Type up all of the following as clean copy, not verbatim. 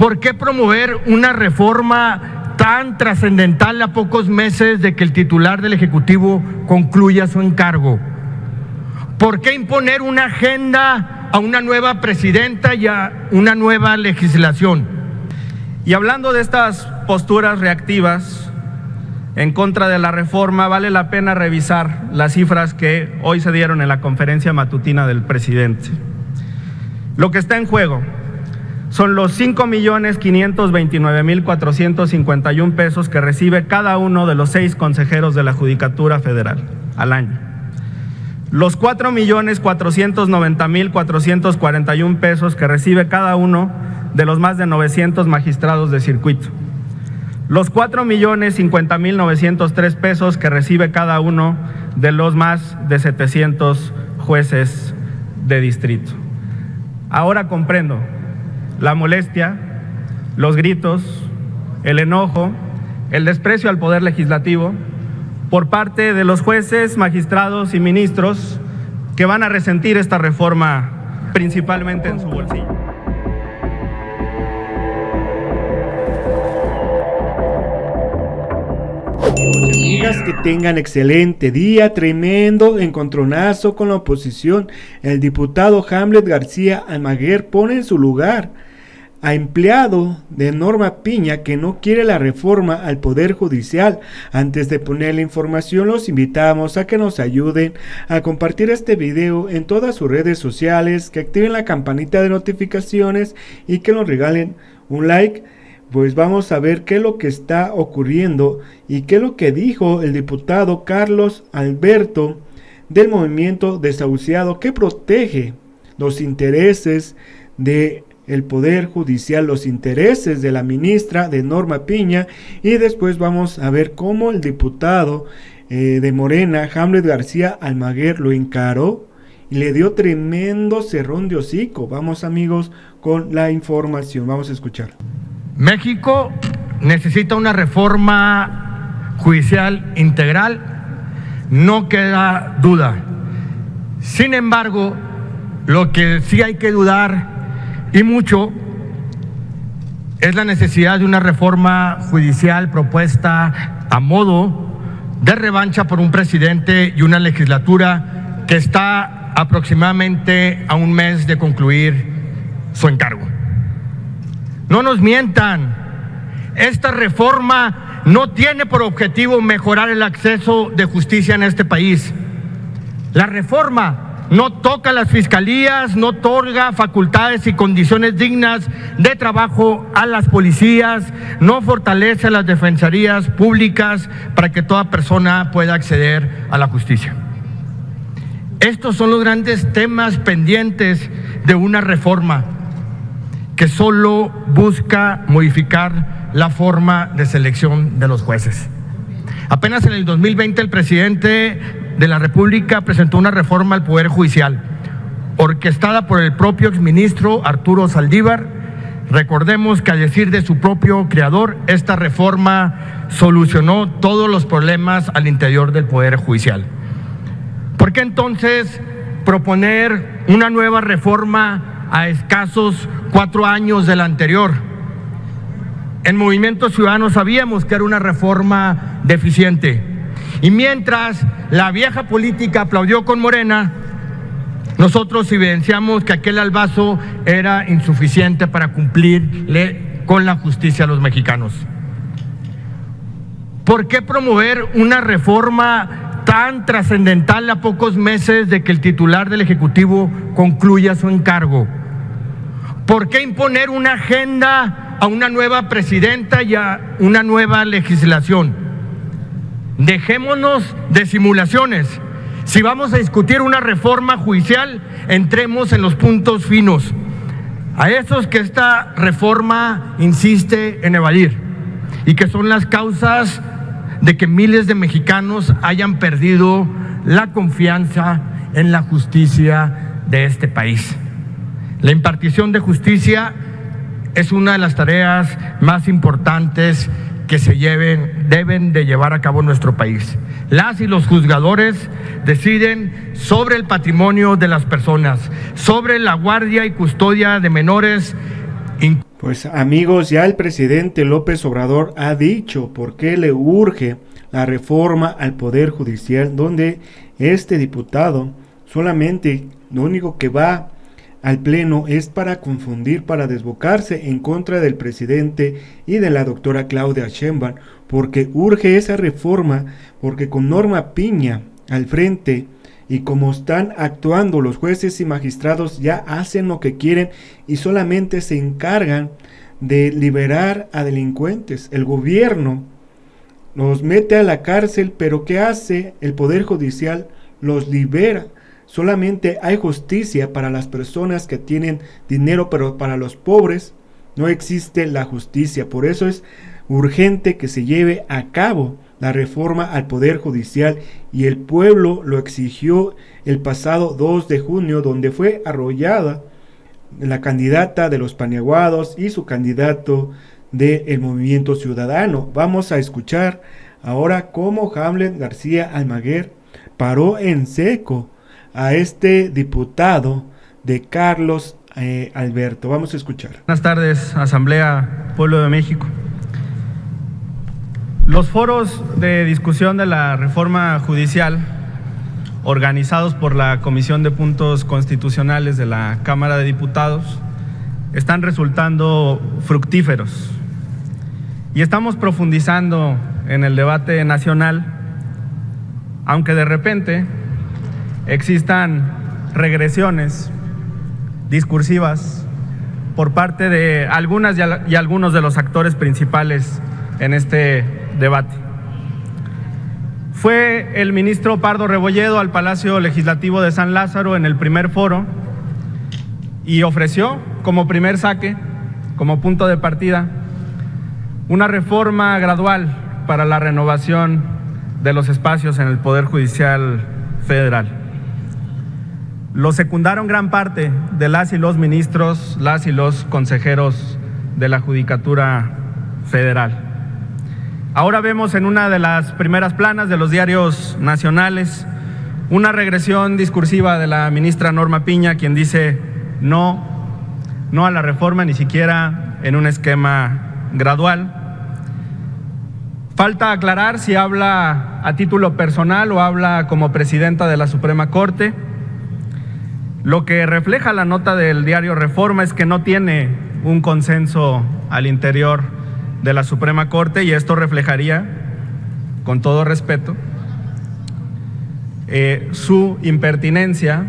¿Por qué promover una reforma tan trascendental a pocos meses de que el titular del Ejecutivo concluya su encargo? ¿Por qué imponer una agenda a una nueva presidenta y a una nueva legislación? Y hablando de estas posturas reactivas en contra de la reforma, vale la pena revisar las cifras que hoy se dieron en la conferencia matutina del presidente. Lo que está en juego son los 5,529,451 pesos que recibe cada uno de los 6 consejeros de la Judicatura Federal al año. Los 4,490,441 pesos que recibe cada uno de los más de 900 magistrados de circuito. Los 4,050,903 pesos que recibe cada uno de los más de 700 jueces de distrito. Ahora comprendo la molestia, los gritos, el enojo, el desprecio al poder legislativo por parte de los jueces, magistrados y ministros que van a resentir esta reforma principalmente en su bolsillo. Amigas, que tengan excelente día. Tremendo encontronazo con la oposición. El diputado Hamlet García Almaguer pone en su lugar a empleado de Norma Piña, que no quiere la reforma al Poder Judicial. Antes de poner la información, los invitamos a que nos ayuden a compartir este video en todas sus redes sociales, que activen la campanita de notificaciones y que nos regalen un like. Pues vamos a ver qué es lo que está ocurriendo y qué es lo que dijo el diputado Carlos Alberto del movimiento desahuciado, que protege los intereses de el Poder Judicial, los intereses de la ministra de Norma Piña. Y después vamos a ver cómo el diputado de Morena, Hamlet García Almaguer, lo encaró y le dio tremendo cerrón de hocico. Vamos, amigos, con la información. Vamos a escuchar. México necesita una reforma judicial integral, no queda duda. Sin embargo, lo que sí hay que dudar y mucho es la necesidad de una reforma judicial propuesta a modo de revancha por un presidente y una legislatura que está aproximadamente a un mes de concluir su encargo. No nos mientan, esta reforma no tiene por objetivo mejorar el acceso de justicia en este país. La reforma no toca las fiscalías, no otorga facultades y condiciones dignas de trabajo a las policías, no fortalece las defensorías públicas para que toda persona pueda acceder a la justicia. Estos son los grandes temas pendientes de una reforma que solo busca modificar la forma de selección de los jueces. Apenas en el 2020 el presidente de la República presentó una reforma al Poder Judicial, orquestada por el propio exministro Arturo Saldívar. Recordemos que, a decir de su propio creador, esta reforma solucionó todos los problemas al interior del Poder Judicial. ¿Por qué entonces proponer una nueva reforma a escasos 4 años de la anterior? En Movimiento Ciudadano sabíamos que era una reforma deficiente. Y mientras la vieja política aplaudió con Morena, nosotros evidenciamos que aquel albazo era insuficiente para cumplirle con la justicia a los mexicanos. ¿Por qué promover una reforma tan trascendental a pocos meses de que el titular del Ejecutivo concluya su encargo? ¿Por qué imponer una agenda a una nueva presidenta y a una nueva legislación? Dejémonos de simulaciones. Si vamos a discutir una reforma judicial, entremos en los puntos finos, a esos que esta reforma insiste en evadir y que son las causas de que miles de mexicanos hayan perdido la confianza en la justicia de este país. La impartición de justicia es una de las tareas más importantes que deben de llevar a cabo en nuestro país. Las y los juzgadores deciden sobre el patrimonio de las personas, sobre la guardia y custodia de menores. Pues amigos, ya el presidente López Obrador ha dicho por qué le urge la reforma al Poder Judicial, donde este diputado solamente lo único que va al pleno es para confundir, para desbocarse en contra del presidente y de la doctora Claudia Sheinbaum, porque urge esa reforma, porque con Norma Piña al frente y como están actuando los jueces y magistrados, ya hacen lo que quieren y solamente se encargan de liberar a delincuentes. El gobierno los mete a la cárcel, pero ¿qué hace el Poder Judicial? Los libera. Solamente hay justicia para las personas que tienen dinero, pero para los pobres no existe la justicia. Por eso es urgente que se lleve a cabo la reforma al Poder Judicial, y el pueblo lo exigió el pasado 2 de junio, donde fue arrollada la candidata de los Paniaguados y su candidato del Movimiento Ciudadano. Vamos a escuchar ahora cómo Hamlet García Almaguer paró en seco a este diputado de Carlos Alberto. Vamos a escuchar. Buenas tardes, Asamblea Pueblo de México. Los foros de discusión de la reforma judicial, organizados por la Comisión de Puntos Constitucionales de la Cámara de Diputados, están resultando fructíferos. Y estamos profundizando en el debate nacional, aunque de repente existan regresiones discursivas por parte de algunas y algunos de los actores principales en este debate. Fue el ministro Pardo Rebolledo al Palacio Legislativo de San Lázaro en el primer foro y ofreció como primer saque, como punto de partida, una reforma gradual para la renovación de los espacios en el Poder Judicial Federal. Lo secundaron gran parte de las y los ministros, las y los consejeros de la Judicatura Federal. Ahora vemos en una de las primeras planas de los diarios nacionales una regresión discursiva de la ministra Norma Piña, quien dice no a la reforma, ni siquiera en un esquema gradual. Falta aclarar si habla a título personal o habla como presidenta de la Suprema Corte. Lo que refleja la nota del diario Reforma es que no tiene un consenso al interior de la Suprema Corte, y esto reflejaría, con todo respeto, su impertinencia,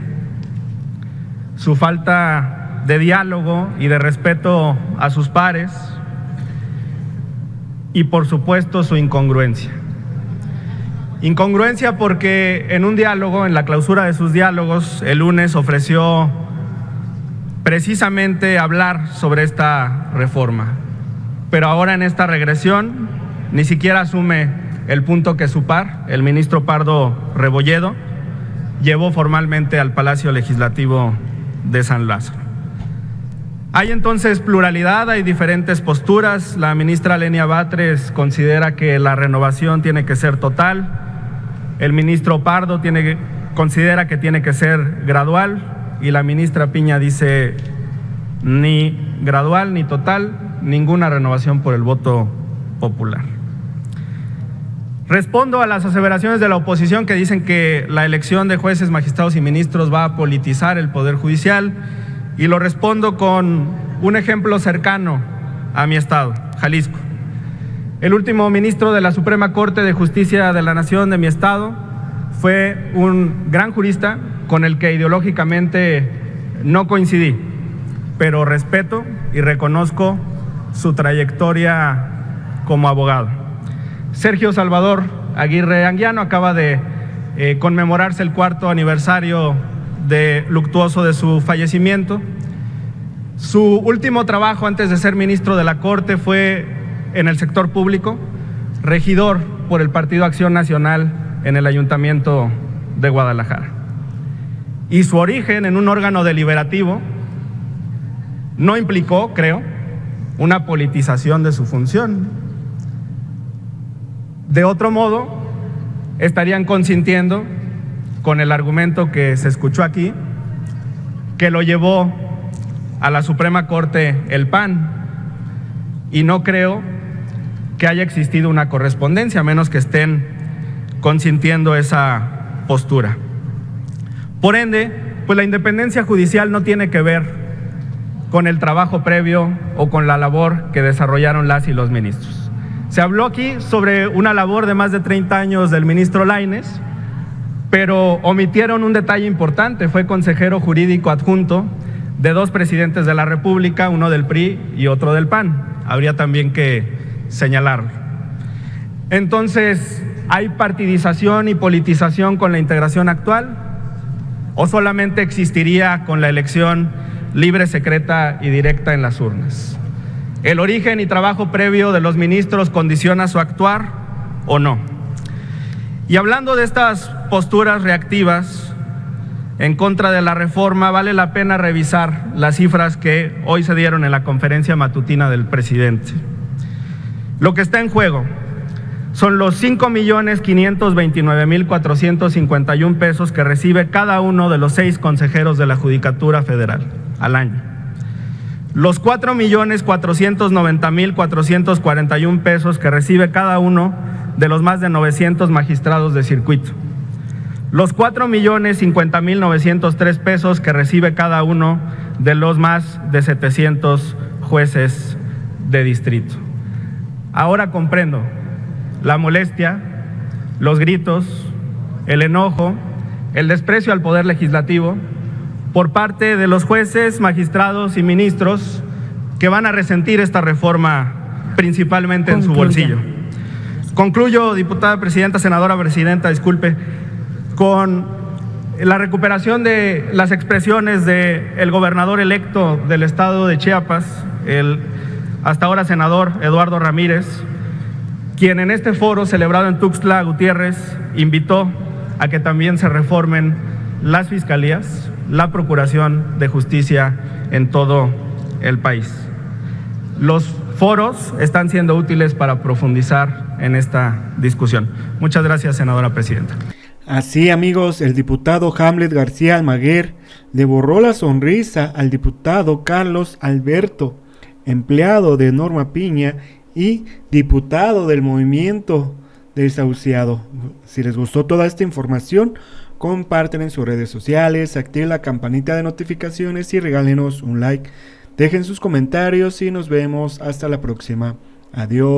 su falta de diálogo y de respeto a sus pares, y por supuesto su incongruencia. Incongruencia porque en un diálogo, en la clausura de sus diálogos, el lunes ofreció precisamente hablar sobre esta reforma, pero ahora en esta regresión ni siquiera asume el punto que su par, el ministro Pardo Rebolledo, llevó formalmente al Palacio Legislativo de San Lázaro. Hay entonces pluralidad, hay diferentes posturas. La ministra Lenia Batres considera que la renovación tiene que ser total, el ministro Pardo considera que tiene que ser gradual, y la ministra Piña dice ni gradual ni total, ninguna renovación por el voto popular. Respondo a las aseveraciones de la oposición que dicen que la elección de jueces, magistrados y ministros va a politizar el Poder Judicial, y lo respondo con un ejemplo cercano a mi estado, Jalisco. El último ministro de la Suprema Corte de Justicia de la Nación de mi estado fue un gran jurista con el que ideológicamente no coincidí, pero respeto y reconozco su trayectoria como abogado. Sergio Salvador Aguirre Anguiano acaba de conmemorarse el 4º aniversario luctuoso de su fallecimiento. Su último trabajo antes de ser ministro de la Corte fue en el sector público, regidor por el Partido Acción Nacional en el Ayuntamiento de Guadalajara. Y su origen en un órgano deliberativo no implicó, creo, una politización de su función. De otro modo, estarían consintiendo con el argumento que se escuchó aquí, que lo llevó a la Suprema Corte el PAN, y no creo que haya existido una correspondencia, a menos que estén consintiendo esa postura. Por ende, pues la independencia judicial no tiene que ver con el trabajo previo o con la labor que desarrollaron las y los ministros. Se habló aquí sobre una labor de más de 30 años del ministro Lainez, pero omitieron un detalle importante: fue consejero jurídico adjunto de 2 presidentes de la República, uno del PRI y otro del PAN. Habría también que señalarlo. Entonces, ¿hay partidización y politización con la integración actual? ¿O solamente existiría con la elección libre, secreta y directa en las urnas? ¿El origen y trabajo previo de los ministros condiciona su actuar o no? Y hablando de estas posturas reactivas en contra de la reforma, vale la pena revisar las cifras que hoy se dieron en la conferencia matutina del presidente. Lo que está en juego son los 5,529,451 pesos que recibe cada uno de los 6 consejeros de la Judicatura Federal al año. Los 4,490,441 pesos que recibe cada uno de los más de 900 magistrados de circuito. Los 4,050,903 pesos que recibe cada uno de los más de 700 jueces de distrito. Ahora comprendo la molestia, los gritos, el enojo, el desprecio al poder legislativo por parte de los jueces, magistrados y ministros que van a resentir esta reforma principalmente en su bolsillo. Concluyo, diputada presidenta, senadora presidenta, disculpe, con la recuperación de las expresiones del gobernador electo del estado de Chiapas, el hasta ahora senador Eduardo Ramírez, quien en este foro celebrado en Tuxtla Gutiérrez invitó a que también se reformen las fiscalías, la Procuración de Justicia en todo el país. Los foros están siendo útiles para profundizar en esta discusión. Muchas gracias, senadora presidenta. Así, amigos, el diputado Hamlet García Almaguer le borró la sonrisa al diputado Carlos Alberto, empleado de Norma Piña y diputado del Movimiento Desahuciado. Si les gustó toda esta información, comparten en sus redes sociales, activen la campanita de notificaciones y regálenos un like. Dejen sus comentarios y nos vemos hasta la próxima. Adiós.